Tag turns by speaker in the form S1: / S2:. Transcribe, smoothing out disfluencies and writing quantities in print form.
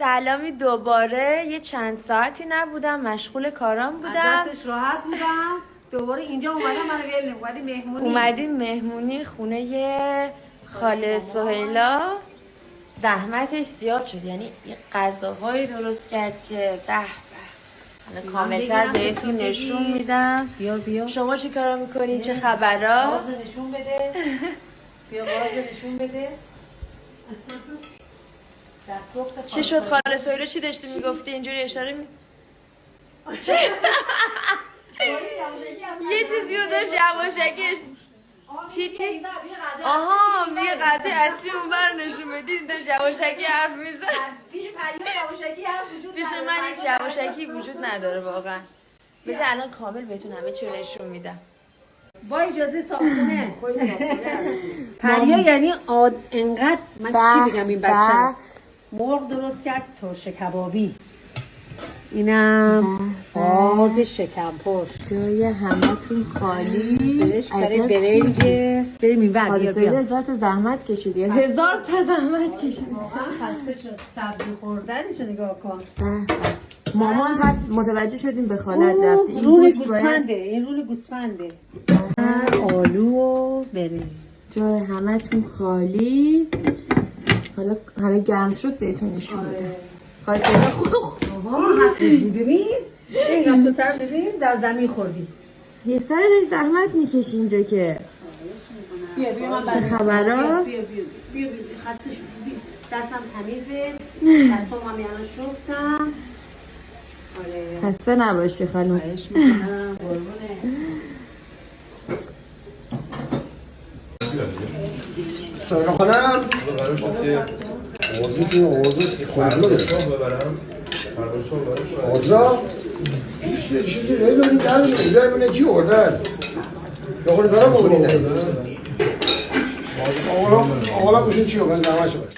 S1: سلامی دوباره. یه چند ساعتی نبودم، مشغول کارام بودم.
S2: از دستش راحت بودم. دوباره اینجا اومدم منو اومدیم مهمونی.
S1: اومدیم مهمونی خونه خاله سهیلا. زحمتش زیاد شد، یعنی یه غذاهایی درست کرد که به حالا کاملتر بهتون نشون میدم.
S2: بیا
S1: شما چی کارا میکنین؟ چه خبرا؟
S2: باز نشون بده. بیا باز نشون بده.
S1: چی شد خاله سهیلا؟ چی داشتی میگفتی اینجوری اشاره می یه چیزی رو داشت یواشکیش. چی؟ آها یه قضیه اصلی اون بر نشون بدید داشت یواشکی حرف میزد. پیش من هیچ یواشکی وجود نداره واقعا. بذار الان کامل بهتون همه چی رو نشون میدم.
S2: با اجازه صاحبخونه. پریا یعنی انقدر من چی بگم این بچه مرغ درست کرد ترش کبابی. اینم باز شکم پشت.
S1: جای همتون خالی.
S2: برای برنج. بریم این ور. بیا بیا.
S1: هزار تا زحمت کشیدی. هزار تا زحمت کشیدی.
S2: واقعا خسته شد. سبزی خوردنشو نگاه کن.
S1: مامان پس متوجه شدیم به خالت رفتی.
S2: این رول گوسفنده. این رول گوسفنده. آلو و برنج.
S1: جای همتون خالی. حالا همه گرم شد بهتون نشون میدم. خاله
S2: ببین اینقدر تو سر ببین در زمین خوردی.
S1: یه سر داری زحمت میکشی اینجا که.
S2: بیا من
S1: چه خبرها؟
S2: بیا خسته شدی. دستم تمیزه. دستم هم الان شستم. آره.
S1: خسته نباشی خانم.
S2: خواهش میکنم. قربونه.
S3: ساینا خانم آزو آزا چیزی نزونی داریم اینجا ایمونه چی اردن یا خود دارم بگونی نه آقا بشین چی رو من زمه شد